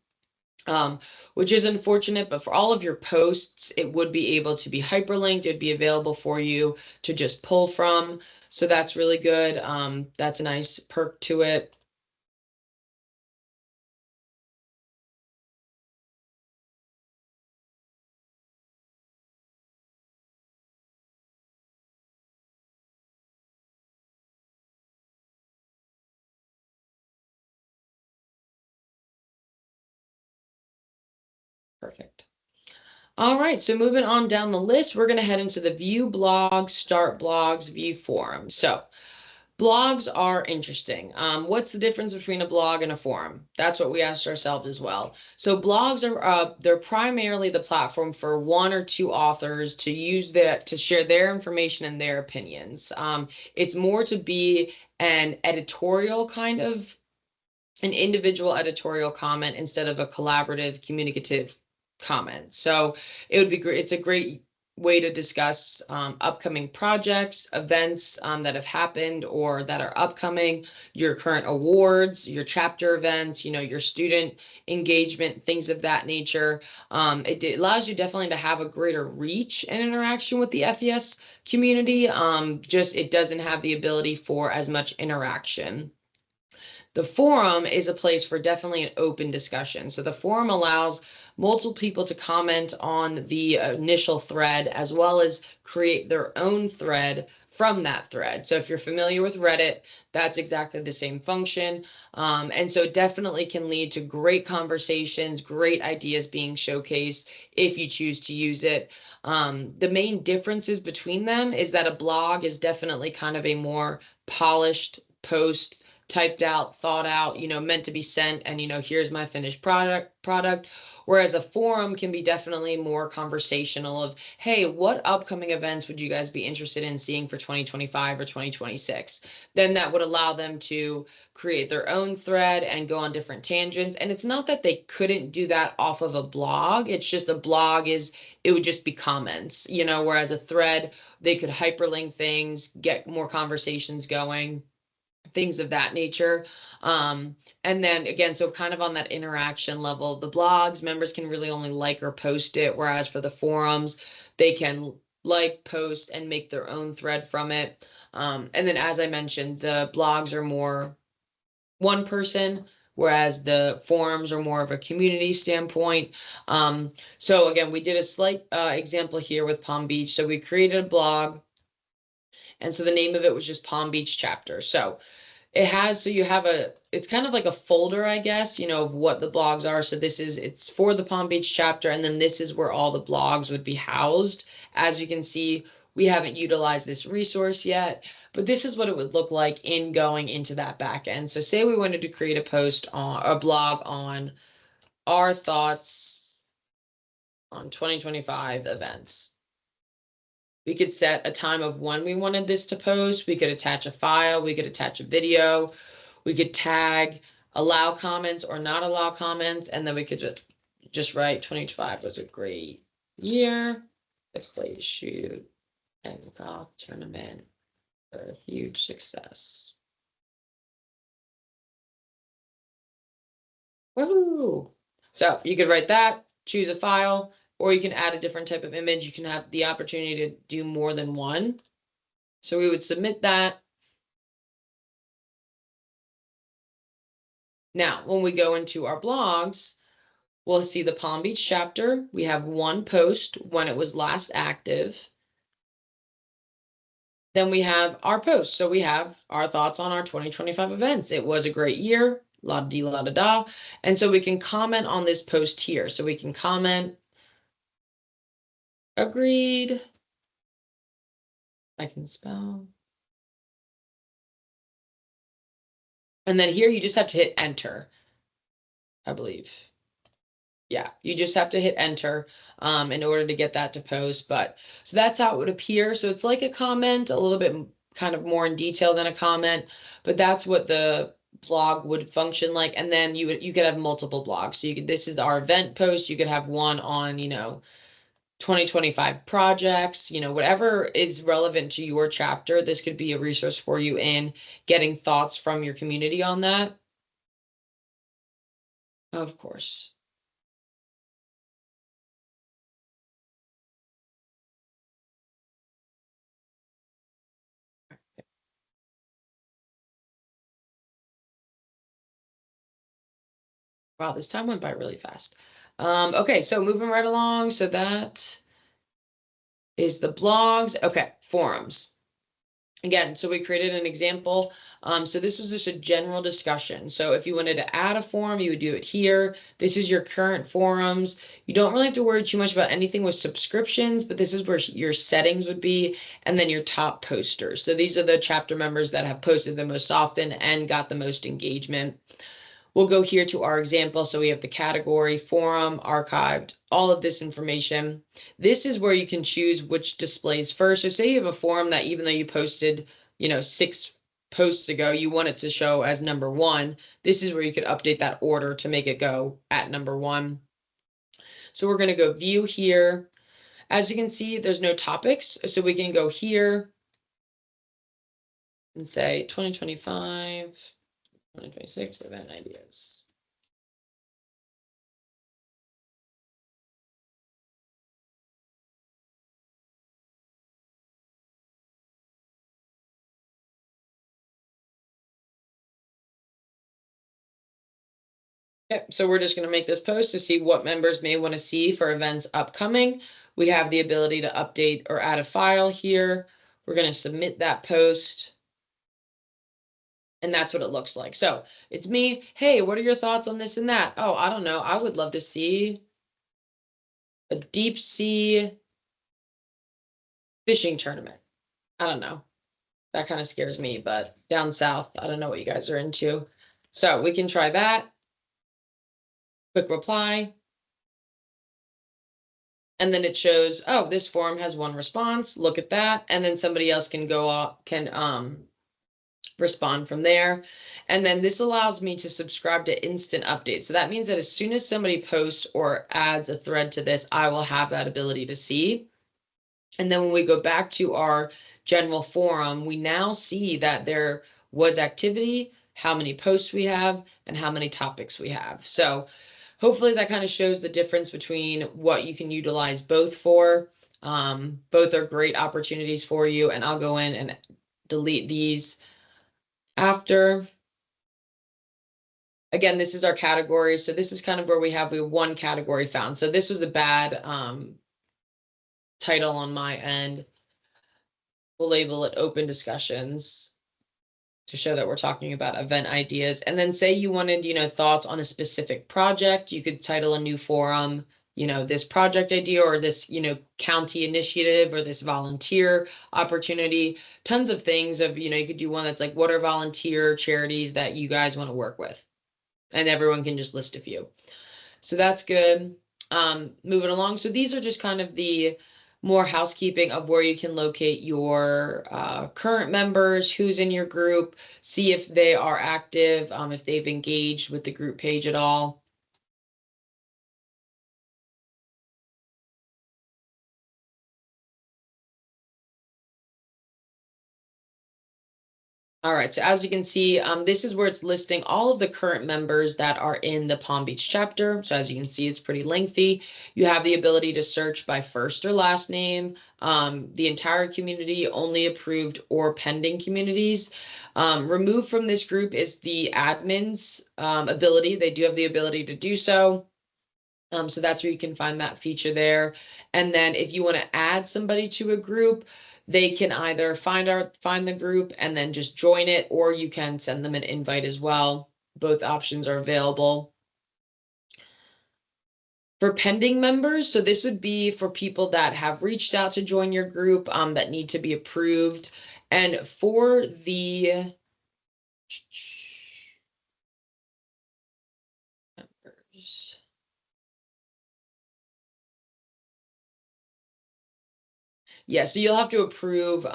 Which is unfortunate, but for all of your posts, it would be able to be hyperlinked. It'd be available for you to just pull from. So that's really good. That's a nice perk to it. Perfect. All right, so moving on down the list, we're going to head into the view blogs, start blogs, view forums. So blogs are interesting. What's the difference between a blog and a forum? That's what we asked ourselves as well. So blogs are they're primarily the platform for one or two authors to use that to share their information and their opinions. It's more to be an editorial kind of an individual editorial comment instead of a collaborative communicative comment. So it would be great. It's a great way to discuss upcoming projects, events that have happened or that are upcoming, your current awards, your chapter events, your student engagement, things of that nature. It allows you definitely to have a greater reach and interaction with the FES community. Just it doesn't have the ability for as much interaction. The forum is a place for definitely an open discussion. So the forum allows multiple people to comment on the initial thread as well as create their own thread from that thread. So if you're familiar with Reddit, that's exactly the same function. And so it definitely can lead to great conversations, great ideas being showcased if you choose to use it. The main differences between them is that a blog is definitely kind of a more polished post, typed out, thought out, meant to be sent, and here's my finished product. Whereas a forum can be definitely more conversational of, hey, what upcoming events would you guys be interested in seeing for 2025 or 2026? Then that would allow them to create their own thread and go on different tangents. And it's not that they couldn't do that off of a blog. It's just a blog it would just be comments, whereas a thread, they could hyperlink things, get more conversations going, things of that nature. And then again, so kind of on that interaction level, the blogs, members can really only like or post it, whereas for the forums, they can like, post, and make their own thread from it. And then as I mentioned, the blogs are more one person, whereas the forums are more of a community standpoint. So again, we did a slight example here with Palm Beach. So we created a blog, and so the name of it was just Palm Beach chapter. So you have it's kind of like a folder, I guess, of what the blogs are. So it's for the Palm Beach chapter, and then this is where all the blogs would be housed. As you can see, we haven't utilized this resource yet, but this is what it would look like in going into that back end. So say we wanted to create a post on a blog on our thoughts on 2025 events. We could set a time of when we wanted this to post. We could attach a file. We could attach a video. We could tag, allow comments or not allow comments. And then we could just write 2025 was a great year. The clay shoot and golf tournament were a huge success. Woohoo! So you could write that, choose a file, or you can add a different type of image. You can have the opportunity to do more than one. So we would submit that. Now, when we go into our blogs, we'll see the Palm Beach chapter. We have one post when it was last active. Then we have our post. So we have our thoughts on our 2025 events. It was a great year, la-da-dee, la-da-da. And so we can comment on this post here. So we can comment, agreed. I can spell. And then here you just have to hit enter, I believe. Yeah, you just have to hit enter in order to get that to post. But so that's how it would appear. So it's like a comment, a little bit kind of more in detail than a comment, but that's what the blog would function like. And then you could have multiple blogs. So you could, this is our event post. You could have one on, 2025 projects, whatever is relevant to your chapter. This could be a resource for you in getting thoughts from your community on that. Of course. Wow, this time went by really fast. Okay, so moving right along. So that is the blogs. Okay, forums. Again, so we created an example. So this was just a general discussion. So if you wanted to add a forum, you would do it here. This is your current forums. You don't really have to worry too much about anything with subscriptions, but this is where your settings would be, and then your top posters. So these are the chapter members that have posted the most often and got the most engagement. We'll go here to our example. So we have the category, forum, archived, all of this information. This is where you can choose which displays first. So say you have a forum that even though you posted, 6 posts ago, you want it to show as number 1. This is where you could update that order to make it go at number 1. So we're going to go view here. As you can see, there's no topics. So we can go here and say 2025. 2026 event ideas. Okay, so we're just going to make this post to see what members may want to see for events upcoming. We have the ability to update or add a file here. We're going to submit that post. And that's what it looks like. So it's me. Hey, what are your thoughts on this and that? Oh, I don't know. I would love to see a deep sea fishing tournament. I don't know. That kind of scares me, but down south, I don't know what you guys are into. So we can try that. Quick reply. And then it shows, oh, this forum has 1 response. Look at that. And then somebody else can respond from there. And then this allows me to subscribe to instant updates. So that means that as soon as somebody posts or adds a thread to this, I will have that ability to see. And then when we go back to our general forum, we now see that there was activity, how many posts we have, and how many topics we have. So hopefully that kind of shows the difference between what you can utilize both for. Both are great opportunities for you, and I'll go in and delete these after. Again, this is our category. So this is kind of where we have 1 category found. So this was a bad title on my end. We'll label it open discussions to show that we're talking about event ideas. And then say you wanted, thoughts on a specific project, you could title a new forum, this project idea or this, county initiative or this volunteer opportunity, tons of things of, you could do one that's like, what are volunteer charities that you guys want to work with? And everyone can just list a few. So that's good. Moving along. So these are just kind of the more housekeeping of where you can locate your current members, who's in your group, see if they are active, if they've engaged with the group page at all. All right, so as you can see, this is where it's listing all of the current members that are in the Palm Beach chapter. So as you can see, it's pretty lengthy. You have the ability to search by first or last name, the entire community, only approved or pending communities. Removed from this group is the admin's ability. They do have the ability to do so. So that's where you can find that feature there. And then if you want to add somebody to a group, they can either find the group and then just join it, or you can send them an invite as well. Both options are available. For pending members, so this would be for people that have reached out to join your group that need to be approved. And for the members, yeah, so you'll have to approve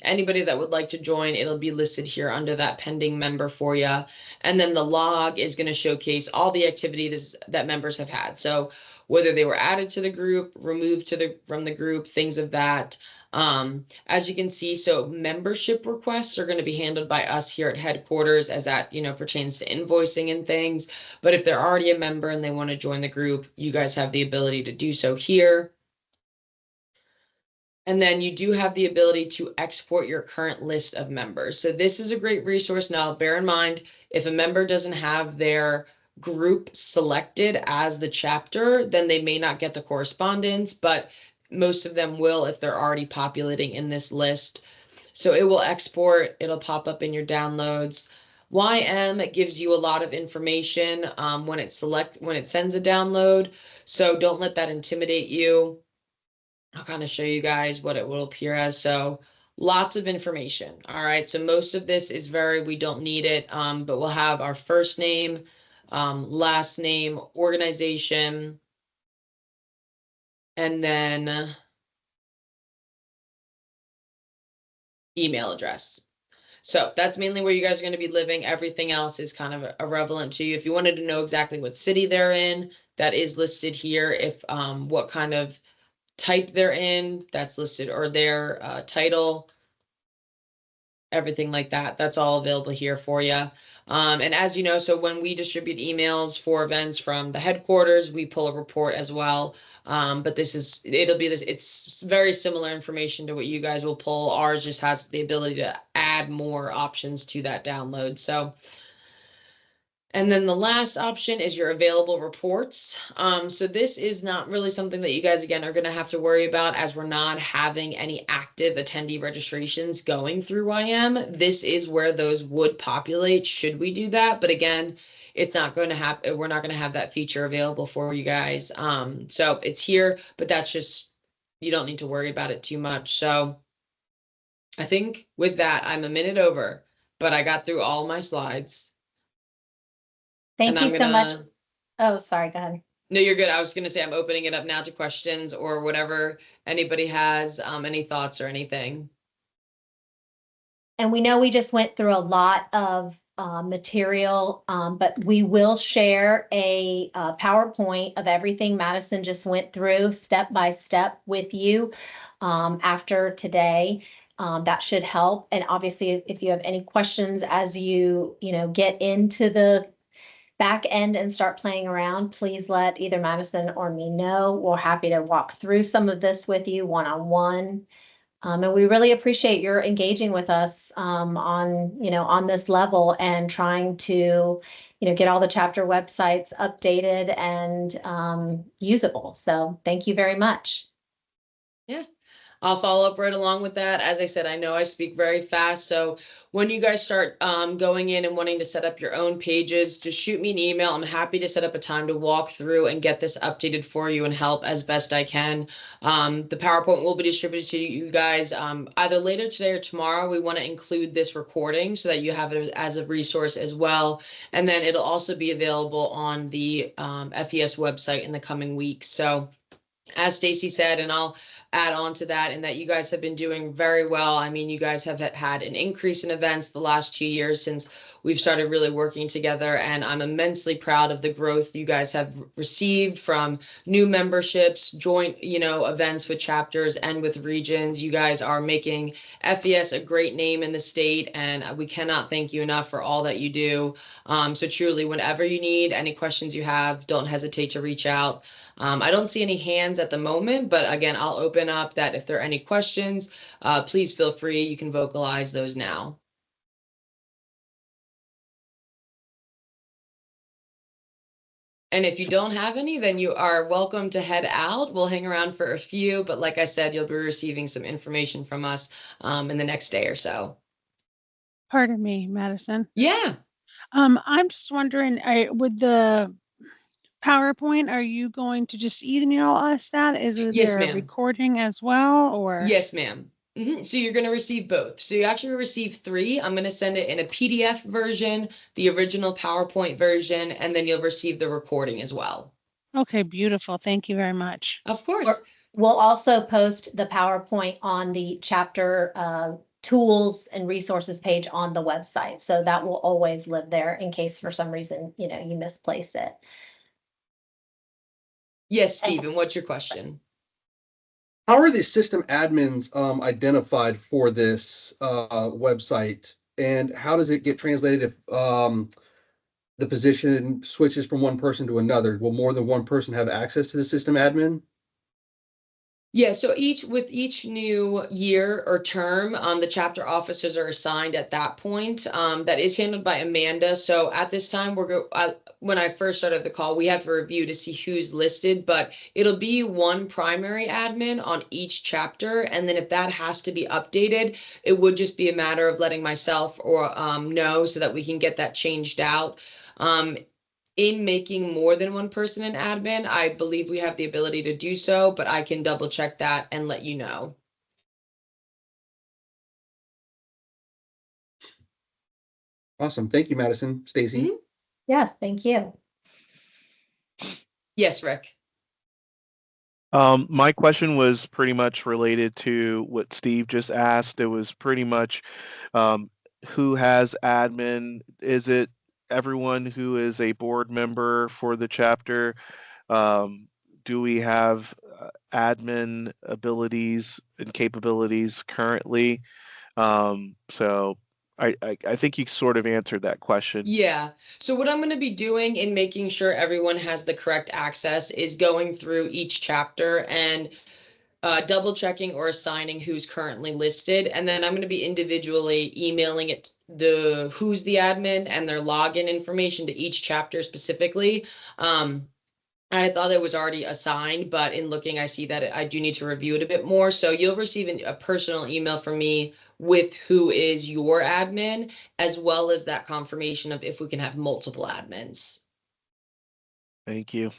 anybody that would like to join. It'll be listed here under that pending member for you. And then the log is going to showcase all the activities that members have had. So whether they were added to the group, removed from the group, things of that. As you can see, so membership requests are going to be handled by us here at headquarters, as that, pertains to invoicing and things. But if they're already a member and they want to join the group, you guys have the ability to do so here. And then you do have the ability to export your current list of members. So this is a great resource. Now, bear in mind, if a member doesn't have their group selected as the chapter, then they may not get the correspondence, but most of them will if they're already populating in this list. So it will export, it'll pop up in your downloads. YM gives you a lot of information when it sends a download. So don't let that intimidate you. I'll kind of show you guys what it will appear as. So lots of information. All right. So most of this is we don't need it, but we'll have our first name, last name, organization, and then email address. So that's mainly where you guys are going to be living. Everything else is kind of irrelevant to you. If you wanted to know exactly what city they're in, that is listed here. If what kind of type they're in, that's listed, or their title, everything like that. That's all available here for you. And as you know, so when we distribute emails for events from the headquarters, we pull a report as well. But it's very similar information to what you guys will pull. Ours just has the ability to add more options to that download. So, and then the last option is your available reports. So this is not really something that you guys, again, are going to have to worry about, as we're not having any active attendee registrations going through YM. This is where those would populate should we do that. But again, it's not going to happen. We're not going to have that feature available for you guys. So it's here, but that's just, you don't need to worry about it too much. So I think with that, I'm a minute over, but I got through all my slides.
Thank you so much. Oh, sorry, go ahead.
No, you're good. I was going to say I'm opening it up now to questions or whatever anybody has, any thoughts or anything.
And we know we just went through a lot of material, but we will share a PowerPoint of everything Madison just went through step by step with you after today. That should help. And obviously, if you have any questions as you get into the back end and start playing around, please let either Madison or me know. We're happy to walk through some of this with you one-on-one. And we really appreciate your engaging with us on this level and trying to, get all the chapter websites updated and usable. So thank you very much.
Yeah. I'll follow up right along with that. As I said, I know I speak very fast. So when you guys start going in and wanting to set up your own pages, just shoot me an email. I'm happy to set up a time to walk through and get this updated for you and help as best I can. The PowerPoint will be distributed to you guys either later today or tomorrow. We want to include this recording so that you have it as a resource as well. And then it'll also be available on the FES website in the coming weeks. So as Stacy said, and I'll add on to that, and that you guys have been doing very well. I mean, you guys have had an increase in events the last 2 years since we've started really working together, and I'm immensely proud of the growth you guys have received from new memberships, joint, events with chapters and with regions. You guys are making FES a great name in the state, and we cannot thank you enough for all that you do. So truly, whenever you need any questions you have, don't hesitate to reach out. I don't see any hands at the moment, but again, I'll open up that if there are any questions, please feel free. You can vocalize those now. And if you don't have any, then you are welcome to head out. We'll hang around for a few, but like I said, you'll be receiving some information from us in the next day or so.
Pardon me, Madison.
Yeah.
I'm just wondering, with the PowerPoint, are you going to just email us that? Is
Yes,
there a
ma'am.
recording as well, or?
Yes, ma'am. So you're going to receive both. So you actually receive 3. I'm going to send it in a PDF version, the original PowerPoint version, and then you'll receive the recording as well.
Okay, beautiful. Thank you very much.
Of course.
We'll also post the PowerPoint on the chapter tools and resources page on the website. So that will always live there in case for some reason, you misplace it.
Yes, Stephen, what's your question?
How are the system admins identified for this website, and how does it get translated if the position switches from one person to another? Will more than one person have access to the system admin?
Yeah, so with each new year or term, the chapter officers are assigned at that point. That is handled by Amanda. So at this time, when I first started the call, we have to review to see who's listed, but it'll be one primary admin on each chapter. And then if that has to be updated, it would just be a matter of letting myself or know so that we can get that changed out. In making more than one person an admin, I believe we have the ability to do so, but I can double check that and let you know.
Awesome. Thank you, Madison. Stacy.
Yes, thank you.
Yes, Rick.
My question was pretty much related to what Steve just asked. It was pretty much who has admin? Is it everyone who is a board member for the chapter? Do we have admin abilities and capabilities currently? So I think you sort of answered that question.
Yeah. So what I'm going to be doing in making sure everyone has the correct access is going through each chapter and double checking or assigning who's currently listed. And then I'm going to be individually emailing it who's the admin and their login information to each chapter specifically. I thought it was already assigned, but in looking, I see that I do need to review it a bit more. So you'll receive a personal email from me with who is your admin, as well as that confirmation of if we can have multiple admins.
Thank you.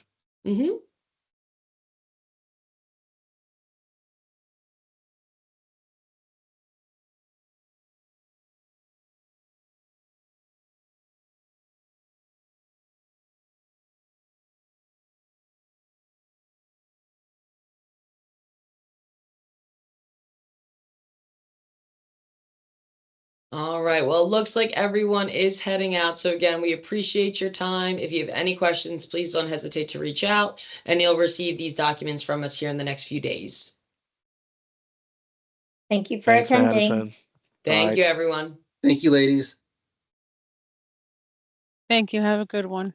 All right. Well, it looks like everyone is heading out. So again, we appreciate your time. If you have any questions, please don't hesitate to reach out, and you'll receive these documents from us here in the next few days.
Thank you for
Thanks,
attending.
Madison.
Thank
Bye.
you, everyone.
Thank you, ladies.
Thank you. Have a good one.